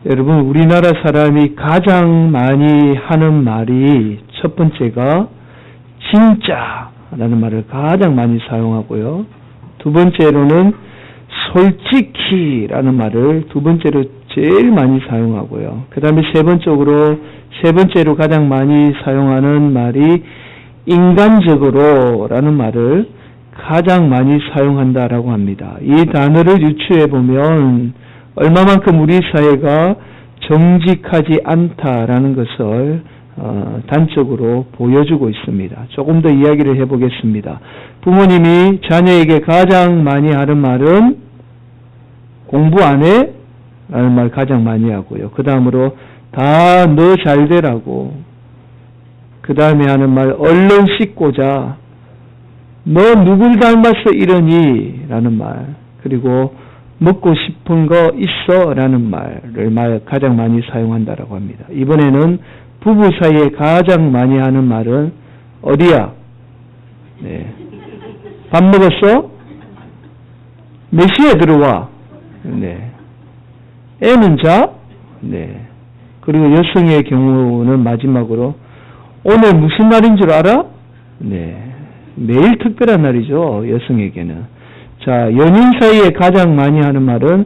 여러분, 우리나라 사람이 가장 많이 하는 말이 첫 번째가 진짜라는 말을 가장 많이 사용하고요. 두 번째로는 솔직히라는 말을 두 번째로 제일 많이 사용하고요. 그 다음에 세 번째로 가장 많이 사용하는 말이 인간적으로라는 말을 가장 많이 사용한다라고 합니다. 이 단어를 유추해 보면 얼마만큼 우리 사회가 정직하지 않다라는 것을 단적으로 보여주고 있습니다. 조금 더 이야기를 해보겠습니다. 부모님이 자녀에게 가장 많이 하는 말은 공부 안 해? 라는 말 가장 많이 하고요. 그 다음으로 다 너 잘 되라고. 그 다음에 하는 말 얼른 씻고 자. 너 누굴 닮았어 이러니? 라는 말. 그리고 먹고 싶은 거 있어? 라는 말을 가장 많이 사용한다라고 합니다. 이번에는 부부 사이에 가장 많이 하는 말은 어디야? 네. 밥 먹었어? 몇 시에 들어와? 네. 애는 자? 네. 그리고 여성의 경우는 마지막으로 오늘 무슨 날인 줄 알아? 네. 매일 특별한 날이죠. 여성에게는. 자, 연인 사이에 가장 많이 하는 말은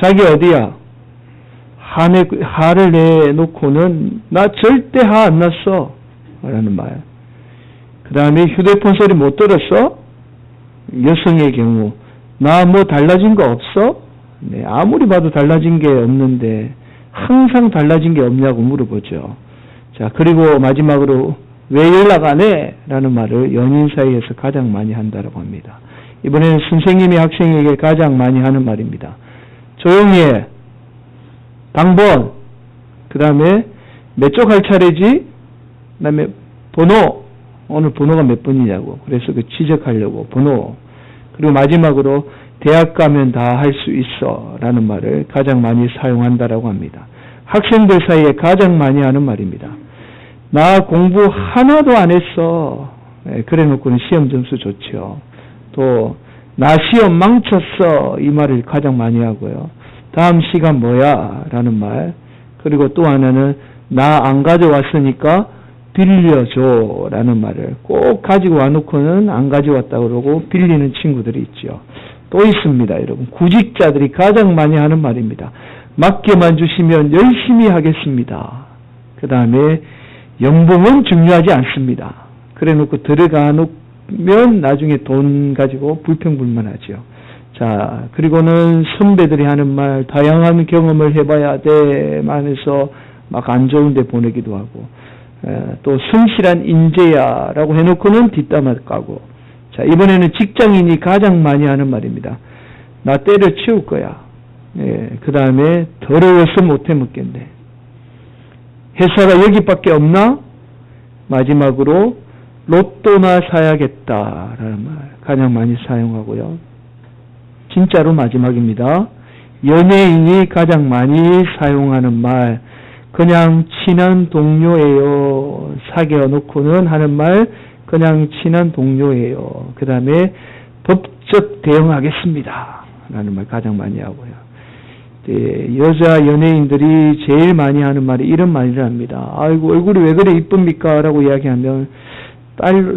자기 어디야? 화를 내놓고는 나 절대 화 안 났어 라는 말. 그 다음에 휴대폰 소리 못 들었어? 여성의 경우 나 뭐 달라진 거 없어? 네, 아무리 봐도 달라진 게 없는데 항상 달라진 게 없냐고 물어보죠. 자, 그리고 마지막으로 왜 연락 안 해? 라는 말을 연인 사이에서 가장 많이 한다고 합니다. 이번에는 선생님이 학생에게 가장 많이 하는 말입니다. 조용히 해. 당번. 그 다음에 몇 쪽 할 차례지? 그 다음에 번호. 오늘 번호가 몇 번이냐고. 그래서 그 지적하려고 번호. 그리고 마지막으로 대학 가면 다 할 수 있어 라는 말을 가장 많이 사용한다라고 합니다. 학생들 사이에 가장 많이 하는 말입니다. 나 공부 하나도 안 했어. 그래 놓고는 시험 점수 좋죠. 또 나 시험 망쳤어 이 말을 가장 많이 하고요. 다음 시간 뭐야? 라는 말. 그리고 또 하나는 나 안 가져왔으니까 빌려줘 라는 말을 꼭 가지고 와놓고는 안 가져왔다고 그러고 빌리는 친구들이 있죠. 또 있습니다. 여러분. 구직자들이 가장 많이 하는 말입니다. 맡겨만 주시면 열심히 하겠습니다. 그 다음에 연봉은 중요하지 않습니다. 그래 놓고 들어가 놓으면 나중에 돈 가지고 불평불만하죠. 자, 그리고는 선배들이 하는 말, 다양한 경험을 해봐야 돼. 만해서 막 안 좋은 데 보내기도 하고, 또 성실한 인재야 라고 해놓고는 뒷담화 까고. 자, 이번에는 직장인이 가장 많이 하는 말입니다. 나 때려치울 거야. 그 다음에 더러워서 못해 먹겠네. 회사가 여기밖에 없나? 마지막으로 로또나 사야겠다라는 말 가장 많이 사용하고요. 진짜로 마지막입니다. 연예인이 가장 많이 사용하는 말, 그냥 친한 동료예요. 사귀어 놓고는 하는 말, 그냥 친한 동료예요. 그 다음에 법적 대응하겠습니다 라는 말 가장 많이 하고요. 여자 연예인들이 제일 많이 하는 말이 이런 말이랍니다. 아이고 얼굴이 왜 그래 이쁩니까? 라고 이야기하면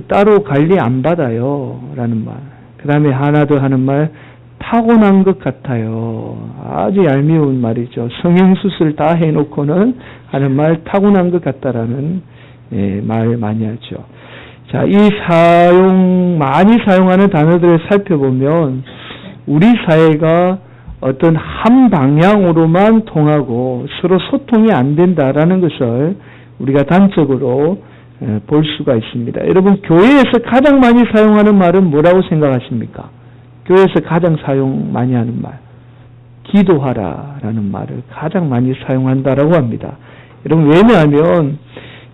따로 관리 안 받아요 라는 말. 그 다음에 하나 더 하는 말, 타고난 것 같아요. 아주 얄미운 말이죠. 성형수술 다 해놓고는 하는 말, 타고난 것 같다라는 말 많이 하죠. 자, 이 많이 사용하는 단어들을 살펴보면 우리 사회가 어떤 한 방향으로만 통하고 서로 소통이 안 된다라는 것을 우리가 단적으로 볼 수가 있습니다. 여러분, 교회에서 가장 많이 사용하는 말은 뭐라고 생각하십니까? 교회에서 가장 많이 하는 말, 기도하라라는 말을 가장 많이 사용한다라고 합니다. 여러분, 왜냐하면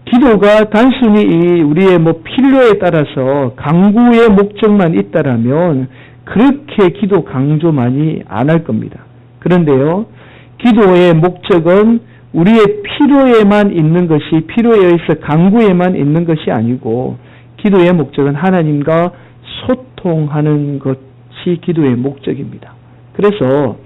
기도가 단순히 우리의 필요에 따라서 강구의 목적만 있다라면 그렇게 기도 강조 많이 안 할 겁니다. 그런데요, 기도의 목적은 우리의 필요에만 있는 것이, 필요에 의해서 강구에만 있는 것이 아니고, 기도의 목적은 하나님과 소통하는 것이 기도의 목적입니다. 그래서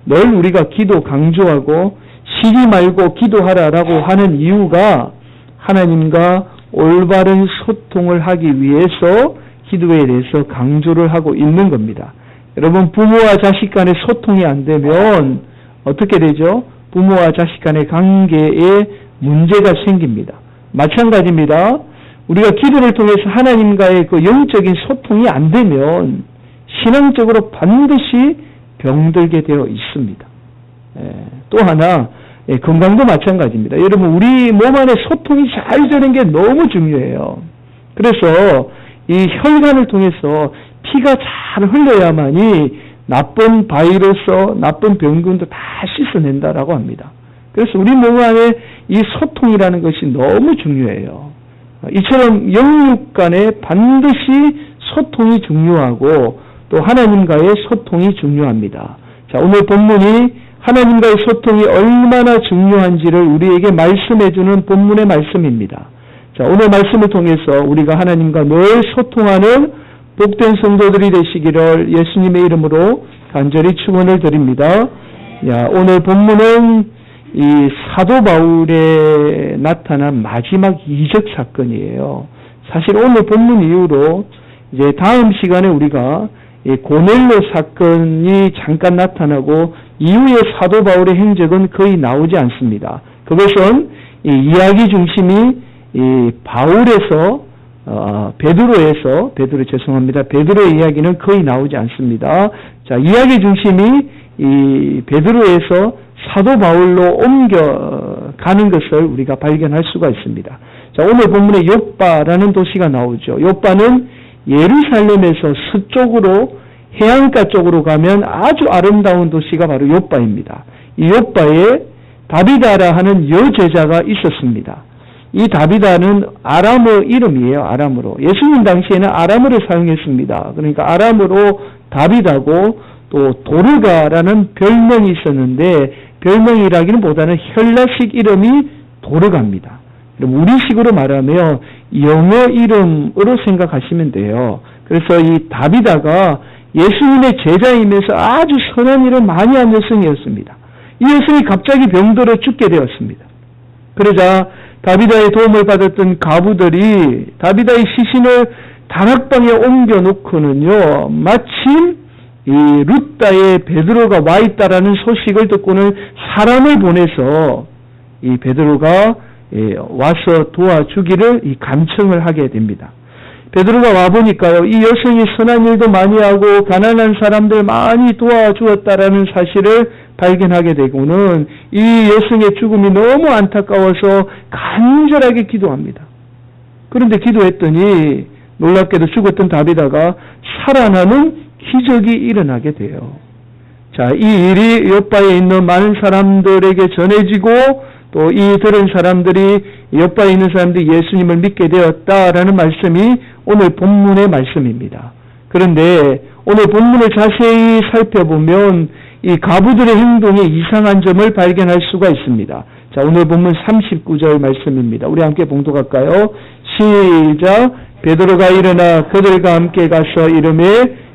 늘 우리가 기도 강조하고 쉬지 말고 기도하라라고 하는 이유가 하나님과 올바른 소통을 하기 위해서 기도에 대해서 강조를 하고 있는 겁니다. 여러분, 부모와 자식 간의 소통이 안 되면 어떻게 되죠? 부모와 자식 간의 관계에 문제가 생깁니다. 마찬가지입니다. 우리가 기도를 통해서 하나님과의 그 영적인 소통이 안 되면 신앙적으로 반드시 병들게 되어 있습니다. 또 하나, 건강도 마찬가지입니다. 여러분, 우리 몸 안에 소통이 잘 되는 게 너무 중요해요. 그래서 이 혈관을 통해서 피가 잘 흘러야만이 나쁜 바이러스, 나쁜 병균도 다 씻어낸다라고 합니다. 그래서 우리 몸 안에 이 소통이라는 것이 너무 중요해요. 이처럼 영육 간에 반드시 소통이 중요하고 또 하나님과의 소통이 중요합니다. 자, 오늘 본문이 하나님과의 소통이 얼마나 중요한지를 우리에게 말씀해주는 본문의 말씀입니다. 자, 오늘 말씀을 통해서 우리가 하나님과 늘 소통하는 복된 성도들이 되시기를 예수님의 이름으로 간절히 축원을 드립니다. 오늘 본문은 이 사도 바울에 나타난 마지막 이적 사건이에요. 사실 오늘 본문 이후로 이제 다음 시간에 우리가 고넬료 사건이 잠깐 나타나고 이후에 사도 바울의 행적은 거의 나오지 않습니다. 그것은 이 이야기 중심이 이 바울에서 베드로의 이야기는 거의 나오지 않습니다. 자, 이야기 중심이 이 베드로에서 사도 바울로 옮겨가는 것을 우리가 발견할 수가 있습니다. 자, 오늘 본문에 욥바라는 도시가 나오죠. 욥바는 예루살렘에서 서쪽으로 해안가 쪽으로 가면 아주 아름다운 도시가 바로 욥바입니다. 이 욥바에 다비다라 하는 여제자가 있었습니다. 이 다비다는 아람어 이름이에요. 아람어로. 예수님 당시에는 아람어를 사용했습니다. 그러니까 아람어로 다비다고 또 도르가라는 별명이 있었는데 별명이라기는 보다는 헬라식 이름이 도르가입니다. 우리식으로 말하면 영어 이름으로 생각하시면 돼요. 그래서 이 다비다가 예수님의 제자이면서 아주 선한 일을 많이 한 여성이었습니다. 이 여성이 갑자기 병들어 죽게 되었습니다. 그러자 다비다의 도움을 받았던 가부들이 다비다의 시신을 다락방에 옮겨놓고는요, 마침 이 룻다에 베드로가 와 있다라는 소식을 듣고는 사람을 보내서 이 베드로가 와서 도와주기를 이 간청을 하게 됩니다. 베드로가 와보니까요, 이 여성이 선한 일도 많이 하고 가난한 사람들 많이 도와주었다라는 사실을 발견하게 되고는 이 여성의 죽음이 너무 안타까워서 간절하게 기도합니다. 그런데 기도했더니 놀랍게도 죽었던 다비다가 살아나는 기적이 일어나게 돼요. 자, 이 일이 욥바에 있는 많은 사람들에게 전해지고 또 이 들은 사람들이 욥바에 있는 사람들이 예수님을 믿게 되었다라는 말씀이 오늘 본문의 말씀입니다. 그런데 오늘 본문을 자세히 살펴보면 이 가부들의 행동에 이상한 점을 발견할 수가 있습니다. 자, 오늘 본문 39절 말씀입니다. 우리 함께 봉독할까요? 시작. 베드로가 일어나 그들과 함께 가서 이르매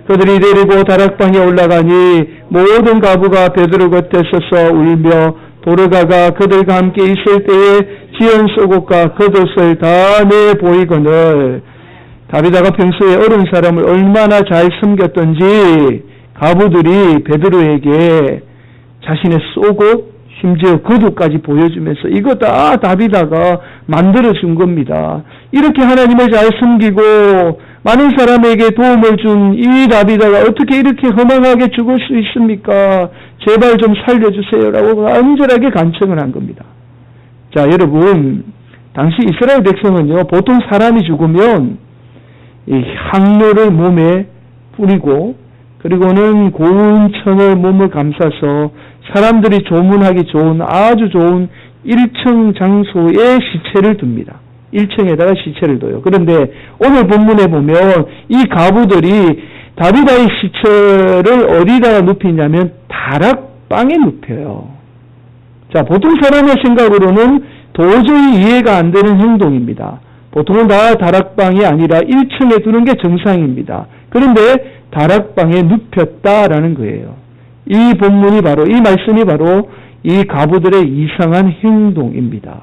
그들이 데리고 다락방에 올라가니 모든 가부가 베드로 곁에 서서 울며 도르가가 그들과 함께 있을 때에 지연 속옷과 겉옷을 다 내 보이거늘 다비다가 평소에 어린 사람을 얼마나 잘 섬겼던지 가부들이 베드로에게 자신의 속옷 심지어 겉옷까지 보여주면서 이거 다 다비다가 만들어준 겁니다. 이렇게 하나님을 잘 섬기고 많은 사람에게 도움을 준 이 다비다가 어떻게 이렇게 허망하게 죽을 수 있습니까? 제발 좀 살려주세요라고 간절하게 간청을 한 겁니다. 자, 여러분, 당시 이스라엘 백성은요, 보통 사람이 죽으면 이 향료를 몸에 뿌리고 그리고는 고운 천을 몸을 감싸서 사람들이 조문하기 좋은 아주 좋은 1층 장소에 시체를 둡니다. 1층에다가 시체를 둬요. 그런데 오늘 본문에 보면 이 가부들이 다비다의 시체를 어디다가 눕히냐면 다락방에 눕혀요. 자, 보통 사람의 생각으로는 도저히 이해가 안 되는 행동입니다. 보통은 다 다락방이 아니라 1층에 두는 게 정상입니다. 그런데 다락방에 눕혔다라는 거예요. 이 본문이 바로, 이 말씀이 바로 이 과부들의 이상한 행동입니다.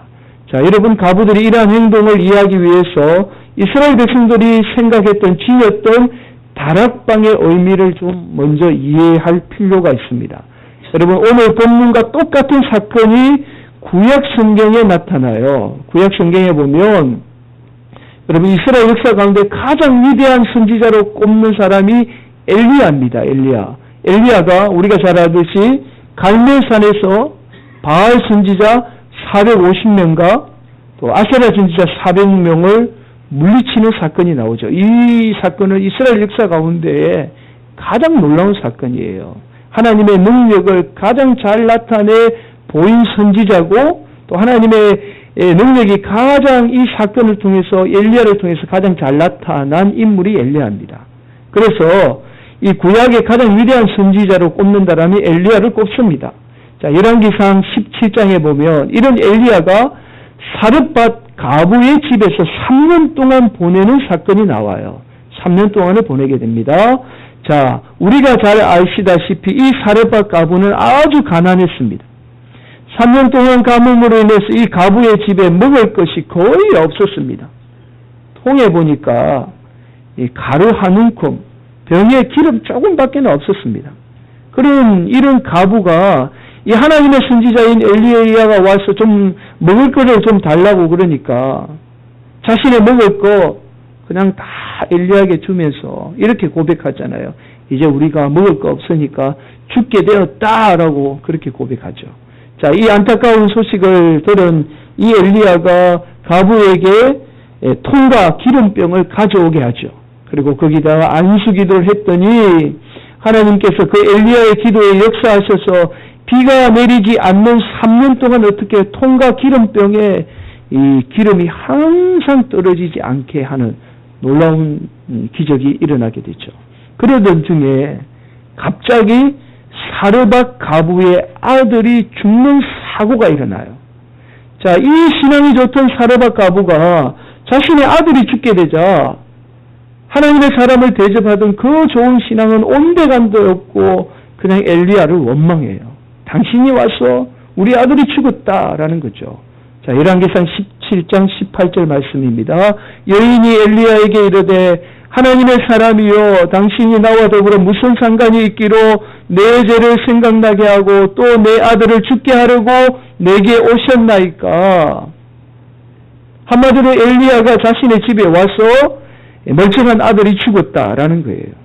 자, 여러분, 과부들이 이러한 행동을 이해하기 위해서 이스라엘 백성들이 생각했던, 지녔던 다락방의 의미를 좀 먼저 이해할 필요가 있습니다. 여러분, 오늘 본문과 똑같은 사건이 구약 성경에 나타나요. 구약 성경에 보면 여러분, 이스라엘 역사 가운데 가장 위대한 선지자로 꼽는 사람이 엘리야입니다. 엘리야가 우리가 잘 알듯이 갈멜산에서 바알 선지자 450명과 또 아세라 선지자 400명을 물리치는 사건이 나오죠. 이 사건은 이스라엘 역사 가운데 가장 놀라운 사건이에요. 하나님의 능력을 가장 잘 나타내 보인 선지자고, 또 하나님의 능력이 가장 이 사건을 통해서, 엘리야를 통해서 가장 잘 나타난 인물이 엘리야입니다. 그래서 이 구약의 가장 위대한 선지자로 꼽는다라면 엘리야를 꼽습니다. 자, 열왕기상 17장에 보면 이런 엘리야가 사르밧 가부의 집에서 3년 동안 보내는 사건이 나와요. 3년 동안을 보내게 됩니다. 자, 우리가 잘 아시다시피 이 사르밧 가부는 아주 가난했습니다. 3년 동안 가뭄으로 인해서 이 가부의 집에 먹을 것이 거의 없었습니다. 통에 보니까 이 가루 한 움큼, 병에 기름 조금밖에 없었습니다. 그런 이런 가부가 이 하나님의 선지자인 엘리야가 와서 좀 먹을 거를 좀 달라고 그러니까 자신의 먹을 거 그냥 다 엘리야에게 주면서 이렇게 고백하잖아요. 이제 우리가 먹을 거 없으니까 죽게 되었다라고 그렇게 고백하죠. 자, 이 안타까운 소식을 들은 이 엘리야가 가부에게 통과 기름병을 가져오게 하죠. 그리고 거기다가 안수기도를 했더니 하나님께서 그 엘리야의 기도에 역사하셔서 비가 내리지 않는 3년 동안 어떻게 통과 기름병에 이 기름이 항상 떨어지지 않게 하는 놀라운 기적이 일어나게 되죠. 그러던 중에 갑자기 사르밧 가부의 아들이 죽는 사고가 일어나요. 자, 이 신앙이 좋던 사르밧 가부가 자신의 아들이 죽게 되자 하나님의 사람을 대접하던 그 좋은 신앙은 온데간도 없고 그냥 엘리야를 원망해요. 당신이 와서 우리 아들이 죽었다라는 거죠. 자, 열왕기상 17장 18절 말씀입니다. 여인이 엘리야에게 이르되 하나님의 사람이여, 당신이 나와 더불어 무슨 상관이 있기로 내 죄를 생각나게 하고 또 내 아들을 죽게 하려고 내게 오셨나이까. 한마디로 엘리야가 자신의 집에 와서 멀쩡한 아들이 죽었다라는 거예요.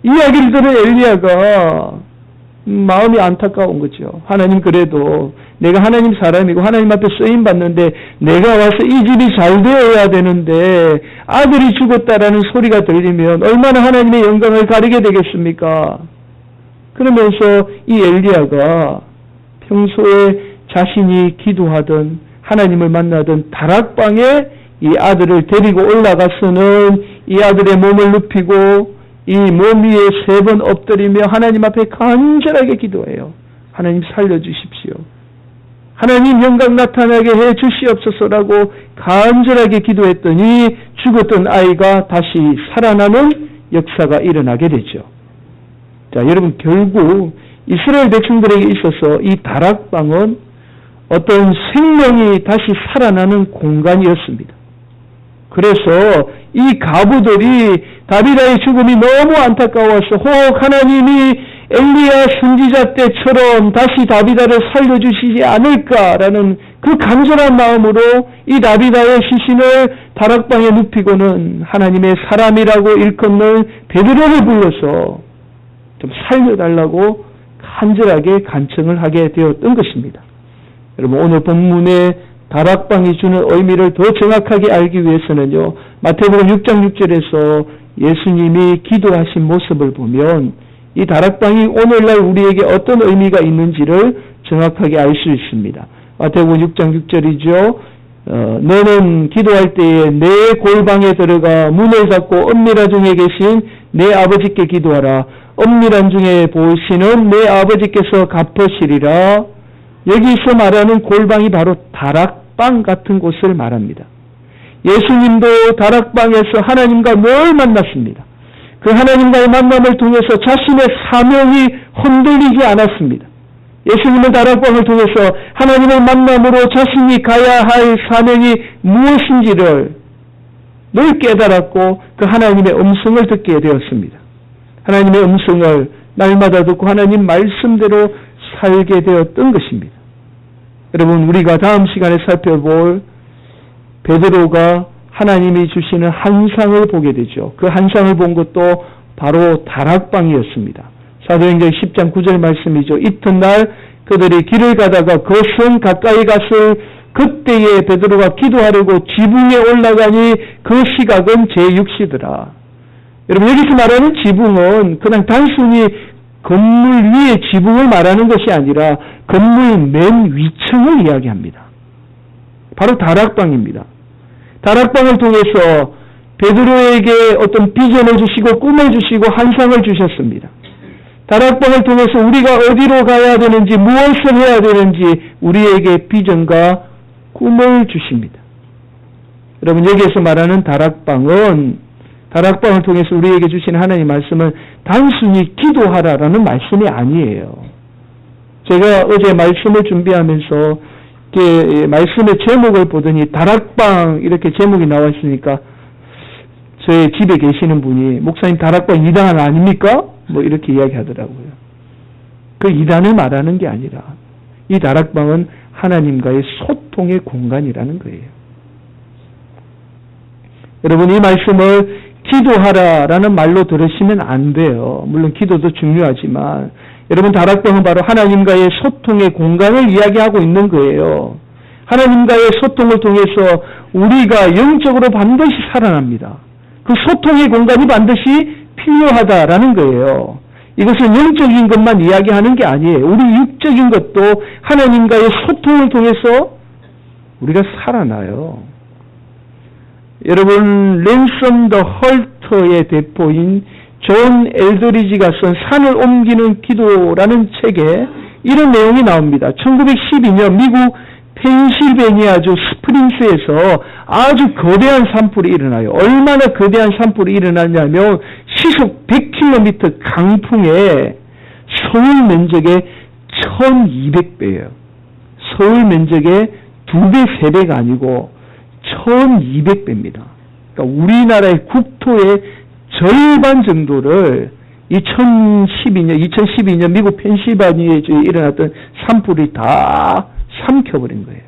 이야기를 들은 엘리야가 마음이 안타까운 거죠. 하나님, 그래도 내가 하나님 사람이고 하나님 앞에 쓰임 받는데 내가 와서 이 집이 잘 되어야 되는데 아들이 죽었다라는 소리가 들리면 얼마나 하나님의 영광을 가리게 되겠습니까? 그러면서 이 엘리야가 평소에 자신이 기도하던 하나님을 만나던 다락방에 이 아들을 데리고 올라가서는 이 아들의 몸을 눕히고 이 몸 위에 3번 엎드리며 하나님 앞에 간절하게 기도해요. 하나님 살려주십시오. 하나님 영광 나타나게 해 주시옵소서라고 간절하게 기도했더니 죽었던 아이가 다시 살아나는 역사가 일어나게 되죠. 자, 여러분, 결국 이스라엘 백성들에게 있어서 이 다락방은 어떤 생명이 다시 살아나는 공간이었습니다. 그래서 이 가부들이 다비다의 죽음이 너무 안타까워서 혹 하나님이 엘리야 선지자 때처럼 다시 다비다를 살려주시지 않을까라는 그 간절한 마음으로 이 다비다의 시신을 다락방에 눕히고는 하나님의 사람이라고 일컫는 베드로를 불러서 좀 살려달라고 간절하게 간청을 하게 되었던 것입니다. 여러분, 오늘 본문에 다락방이 주는 의미를 더 정확하게 알기 위해서는요, 마태복음 6장 6절에서 예수님이 기도하신 모습을 보면 이 다락방이 오늘날 우리에게 어떤 의미가 있는지를 정확하게 알 수 있습니다. 마태복음 6장 6절이죠. 너는 기도할 때에 내 골방에 들어가 문을 닫고 엄밀한 중에 계신 내 아버지께 기도하라. 엄밀한 중에 보시는 내 아버지께서 갚으시리라. 여기서 말하는 골방이 바로 다락방 같은 곳을 말합니다. 예수님도 다락방에서 하나님과 늘 만났습니다. 그 하나님과의 만남을 통해서 자신의 사명이 흔들리지 않았습니다. 예수님은 다락방을 통해서 하나님을 만남으로 자신이 가야 할 사명이 무엇인지를 늘 깨달았고 그 하나님의 음성을 듣게 되었습니다. 하나님의 음성을 날마다 듣고 하나님 말씀대로 살게 되었던 것입니다. 여러분, 우리가 다음 시간에 살펴볼 베드로가 하나님이 주시는 한상을 보게 되죠. 그 한상을 본 것도 바로 다락방이었습니다. 사도행전 10장 9절 말씀이죠. 이튿날 그들이 길을 가다가 그 성 가까이 갔을 그때에 베드로가 기도하려고 지붕에 올라가니 그 시각은 제6시더라. 여러분, 여기서 말하는 지붕은 그냥 단순히 건물 위에 지붕을 말하는 것이 아니라 건물 맨 위층을 이야기합니다. 바로 다락방입니다. 다락방을 통해서 베드로에게 어떤 비전을 주시고 꿈을 주시고 한상을 주셨습니다. 다락방을 통해서 우리가 어디로 가야 되는지 무엇을 해야 되는지 우리에게 비전과 꿈을 주십니다. 여러분, 여기에서 말하는 다락방을 통해서 우리에게 주신 하나님의 말씀은 단순히 기도하라라는 말씀이 아니에요. 제가 어제 말씀을 준비하면서 말씀의 제목을 보더니 다락방 이렇게 제목이 나와 있으니까 저희 집에 계시는 분이 목사님 다락방 2단 아닙니까? 뭐 이렇게 이야기하더라고요. 그 2단을 말하는 게 아니라 이 다락방은 하나님과의 소통의 공간이라는 거예요. 여러분, 이 말씀을 기도하라라는 말로 들으시면 안 돼요. 물론 기도도 중요하지만 여러분, 다락방은 바로 하나님과의 소통의 공간을 이야기하고 있는 거예요. 하나님과의 소통을 통해서 우리가 영적으로 반드시 살아납니다. 그 소통의 공간이 반드시 필요하다라는 거예요. 이것은 영적인 것만 이야기하는 게 아니에요. 우리 육적인 것도 하나님과의 소통을 통해서 우리가 살아나요. 여러분, 랜섬 더 헐터의 대포인 존 엘드리지가 쓴 산을 옮기는 기도라는 책에 이런 내용이 나옵니다. 1912년 미국 펜실베니아주 스프링스에서 아주 거대한 산불이 일어나요. 얼마나 거대한 산불이 일어나냐면 시속 100km 강풍에 서울 면적의 1200배예요. 서울 면적의 2배, 3배가 아니고 1200배입니다. 그러니까 우리나라의 국토의 절반 정도를 2012년 미국 펜실베니아주에 일어났던 산불이 다 삼켜버린 거예요.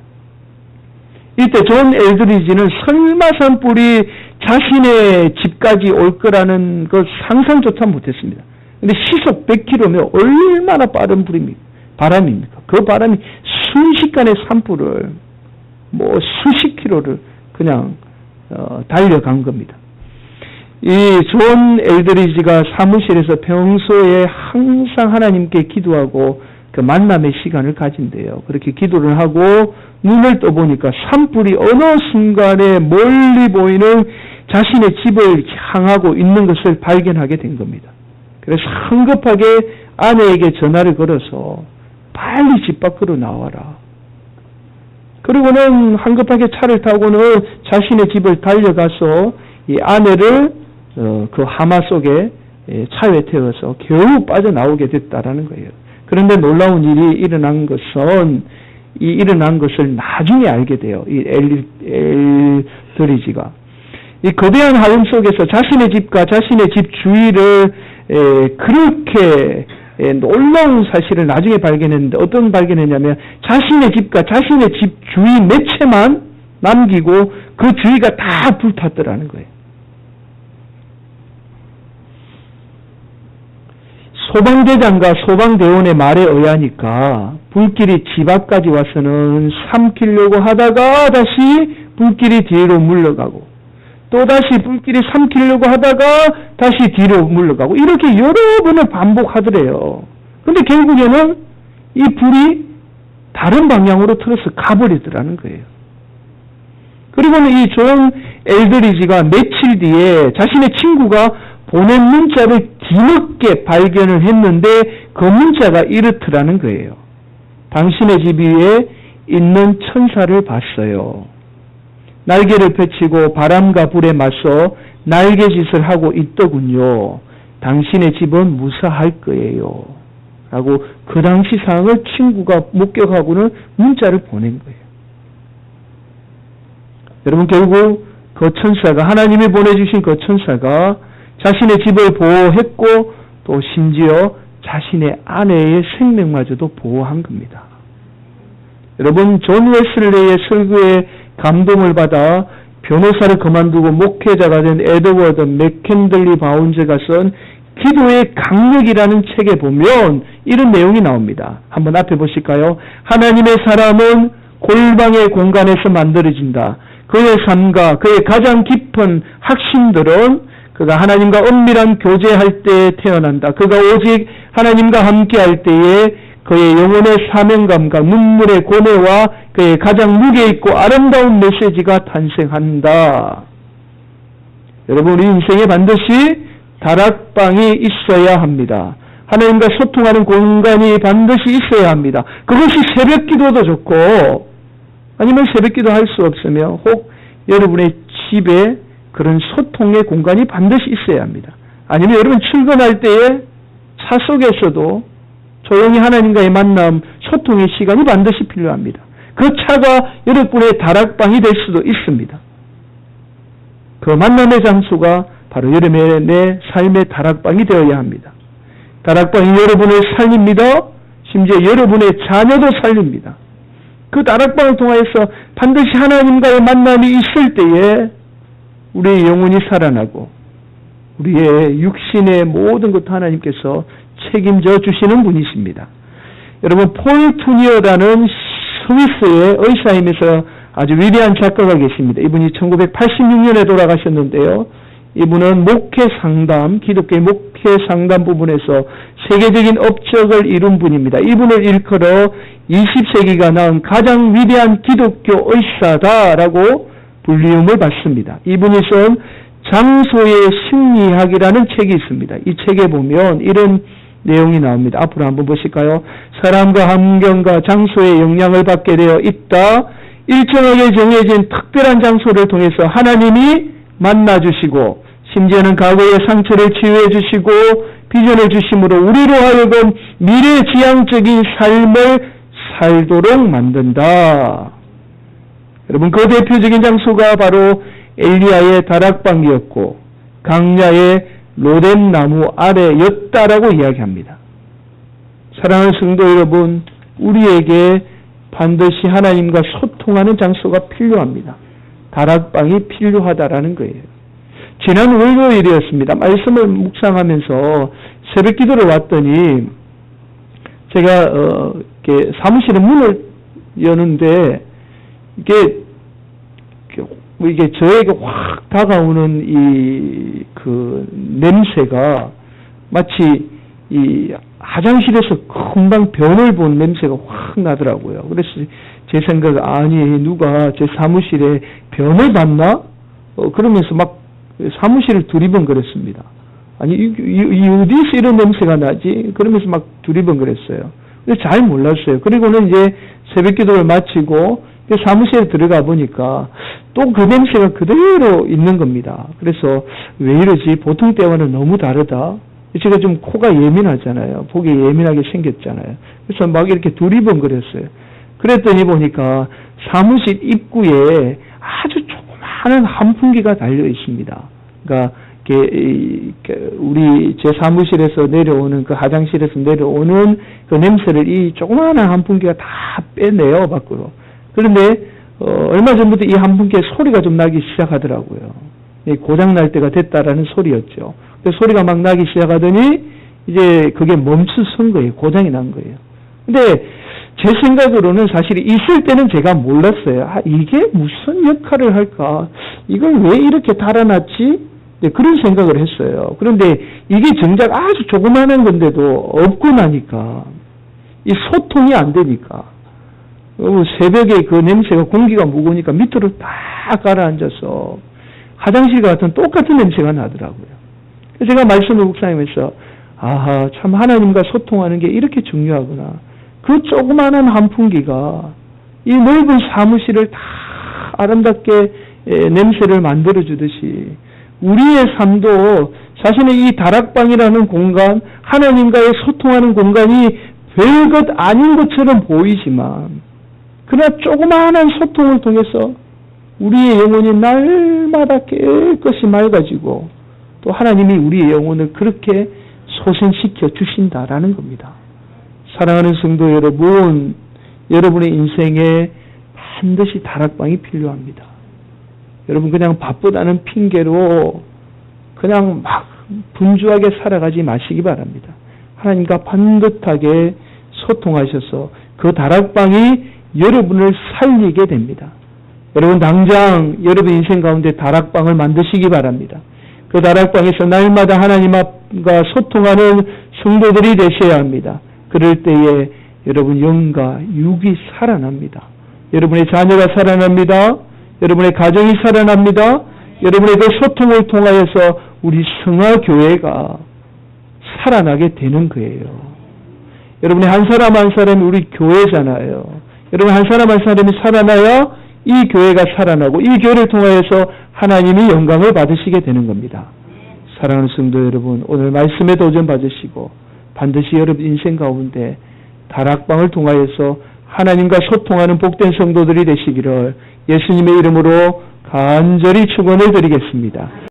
이때 존 엘드리지는 설마 산불이 자신의 집까지 올 거라는 것 상상조차 못했습니다. 근데 시속 100km면 얼마나 빠른 바람입니까? 그 바람이 순식간에 산불을 수십 킬로를 그냥 달려간 겁니다. 이 존 엘드리지가 사무실에서 평소에 항상 하나님께 기도하고 그 만남의 시간을 가진대요. 그렇게 기도를 하고 눈을 떠보니까 산불이 어느 순간에 멀리 보이는 자신의 집을 향하고 있는 것을 발견하게 된 겁니다. 그래서 성급하게 아내에게 전화를 걸어서 빨리 집 밖으로 나와라. 그리고는 한급하게 차를 타고는 자신의 집을 달려가서 이 아내를 그 하마 속에 차에 태워서 겨우 빠져나오게 됐다라는 거예요. 그런데 놀라운 일이 일어난 것을 나중에 알게 돼요. 이 엘드리지가. 이 거대한 하염 속에서 자신의 집과 자신의 집 주위를 그렇게 놀라운 사실을 나중에 발견했는데 어떤 발견했냐면 자신의 집과 자신의 집 주위 몇 채만 남기고 그 주위가 다 불탔더라는 거예요. 소방대장과 소방대원의 말에 의하니까 불길이 집 앞까지 와서는 삼키려고 하다가 다시 불길이 뒤로 물러가고 또다시 불길이 삼키려고 하다가 다시 뒤로 물러가고 이렇게 여러 번을 반복하더래요. 근데 결국에는 이 불이 다른 방향으로 틀어서 가버리더라는 거예요. 그리고는 이 존 엘드리지가 며칠 뒤에 자신의 친구가 보낸 문자를 뒤늦게 발견을 했는데 그 문자가 이렇더라는 거예요. 당신의 집 위에 있는 천사를 봤어요. 날개를 펼치고 바람과 불에 맞서 날개짓을 하고 있더군요. 당신의 집은 무사할 거예요. 라고 그 당시 상황을 친구가 목격하고는 문자를 보낸 거예요. 여러분, 결국 그 천사가, 하나님이 보내주신 그 천사가 자신의 집을 보호했고 또 심지어 자신의 아내의 생명마저도 보호한 겁니다. 여러분, 존 웨슬레이의 설교에 감동을 받아 변호사를 그만두고 목회자가 된 에드워드 맥켄들리 바운즈가 쓴 기도의 강력이라는 책에 보면 이런 내용이 나옵니다. 한번 앞에 보실까요? 하나님의 사람은 골방의 공간에서 만들어진다. 그의 삶과 그의 가장 깊은 확신들은 그가 하나님과 엄밀한 교제할 때에 태어난다. 그가 오직 하나님과 함께할 때에 그의 영혼의 사명감과 눈물의 고뇌와 그의 가장 무게 있고 아름다운 메시지가 탄생한다. 여러분, 우리 인생에 반드시 다락방이 있어야 합니다. 하나님과 소통하는 공간이 반드시 있어야 합니다. 그것이 새벽 기도도 좋고 아니면 새벽 기도 할 수 없으며 혹 여러분의 집에 그런 소통의 공간이 반드시 있어야 합니다. 아니면 여러분 출근할 때에 차 속에서도 조용히 하나님과의 만남, 소통의 시간이 반드시 필요합니다. 그 차가 여러분의 다락방이 될 수도 있습니다. 그 만남의 장소가 바로 여러분의 삶의 다락방이 되어야 합니다. 다락방이 여러분을 살립니다. 심지어 여러분의 자녀도 살립니다. 그 다락방을 통하여서 반드시 하나님과의 만남이 있을 때에 우리의 영혼이 살아나고 우리의 육신의 모든 것 하나님께서 책임져 주시는 분이십니다. 여러분, 폴 투니어라는 스위스의 의사임에서 아주 위대한 작가가 계십니다. 이분이 1986년에 돌아가셨는데요. 이분은 목회 상담, 기독교의 목회 상담 부분에서 세계적인 업적을 이룬 분입니다. 이분을 일컬어 20세기가 낳은 가장 위대한 기독교 의사다라고 불리움을 받습니다. 이분이 쓴 장소의 심리학이라는 책이 있습니다. 이 책에 보면 이런 내용이 나옵니다. 앞으로 한번 보실까요? 사람과 환경과 장소에 영향을 받게 되어 있다. 일정하게 정해진 특별한 장소를 통해서 하나님이 만나주시고 심지어는 과거의 상처를 치유해 주시고 비전을 주심으로 우리로 하여금 미래지향적인 삶을 살도록 만든다. 여러분, 그 대표적인 장소가 바로 엘리야의 다락방이었고 강야의 로뎀나무 아래였다라고 이야기합니다. 사랑하는 성도 여러분, 우리에게 반드시 하나님과 소통하는 장소가 필요합니다. 다락방이 필요하다라는 거예요. 지난 월요일이었습니다. 말씀을 묵상하면서 새벽 기도를 왔더니 제가 이렇게 사무실의 문을 여는데 이게 저에게 확 다가오는 그 냄새가 마치 이 화장실에서 금방 변을 본 냄새가 확 나더라고요. 그래서 제 생각은 아니 누가 제 사무실에 변을 봤나? 그러면서 막 사무실을 두리번거렸습니다. 아니 이 어디서 이런 냄새가 나지? 그러면서 막 두리번거렸어요. 근데 잘 몰랐어요. 그리고는 이제 새벽 기도를 마치고 사무실에 들어가 보니까 또 그 냄새가 그대로 있는 겁니다. 그래서 왜 이러지? 보통 때와는 너무 다르다. 제가 좀 코가 예민하잖아요. 목이 예민하게 생겼잖아요. 그래서 막 이렇게 두리번거렸어요. 그랬더니 보니까 사무실 입구에 아주 조그마한 환풍기가 달려 있습니다. 그러니까 우리 제 사무실에서 내려오는 그 화장실에서 내려오는 그 냄새를 이 조그마한 환풍기가 다 빼내요 밖으로. 그런데 얼마 전부터 이 환풍기에 소리가 좀 나기 시작하더라고요. 고장 날 때가 됐다라는 소리였죠. 소리가 막 나기 시작하더니 이제 그게 멈춰선 거예요. 고장이 난 거예요. 근데 제 생각으로는 사실 있을 때는 제가 몰랐어요. 이게 무슨 역할을 할까? 이걸 왜 이렇게 달아놨지? 그런 생각을 했어요. 그런데 이게 정작 아주 조그마한 건데도 없고 나니까 이 소통이 안 되니까 새벽에 그 냄새가 공기가 무거우니까 밑으로 딱 가라앉아서 화장실 같은 똑같은 냄새가 나더라고요. 그래서 제가 말씀을 묵상하면서 아하, 참 하나님과 소통하는 게 이렇게 중요하구나. 그 조그마한 환풍기가 이 넓은 사무실을 다 아름답게 냄새를 만들어주듯이 우리의 삶도 자신의 이 다락방이라는 공간, 하나님과의 소통하는 공간이 별것 아닌 것처럼 보이지만, 그러나 조그마한 소통을 통해서 우리의 영혼이 날마다 깨끗이 맑아지고, 또 하나님이 우리의 영혼을 그렇게 소생시켜 주신다라는 겁니다. 사랑하는 성도 여러분, 여러분의 인생에 반드시 다락방이 필요합니다. 여러분 그냥 바쁘다는 핑계로 그냥 막 분주하게 살아가지 마시기 바랍니다. 하나님과 반듯하게 소통하셔서 그 다락방이 여러분을 살리게 됩니다. 여러분 당장 여러분 인생 가운데 다락방을 만드시기 바랍니다. 그 다락방에서 날마다 하나님과 소통하는 성도들이 되셔야 합니다. 그럴 때에 여러분 영과 육이 살아납니다. 여러분의 자녀가 살아납니다. 여러분의 가정이 살아납니다. 여러분의 그 소통을 통하여서 우리 성화교회가 살아나게 되는 거예요. 여러분의 한 사람 한 사람이 우리 교회잖아요. 여러분 한 사람 한 사람이 살아나야 이 교회가 살아나고 이 교회를 통하여서 하나님이 영광을 받으시게 되는 겁니다. 사랑하는 성도 여러분, 오늘 말씀에 도전 받으시고 반드시 여러분 인생 가운데 다락방을 통하여서 하나님과 소통하는 복된 성도들이 되시기를 예수님의 이름으로 간절히 축원을 드리겠습니다.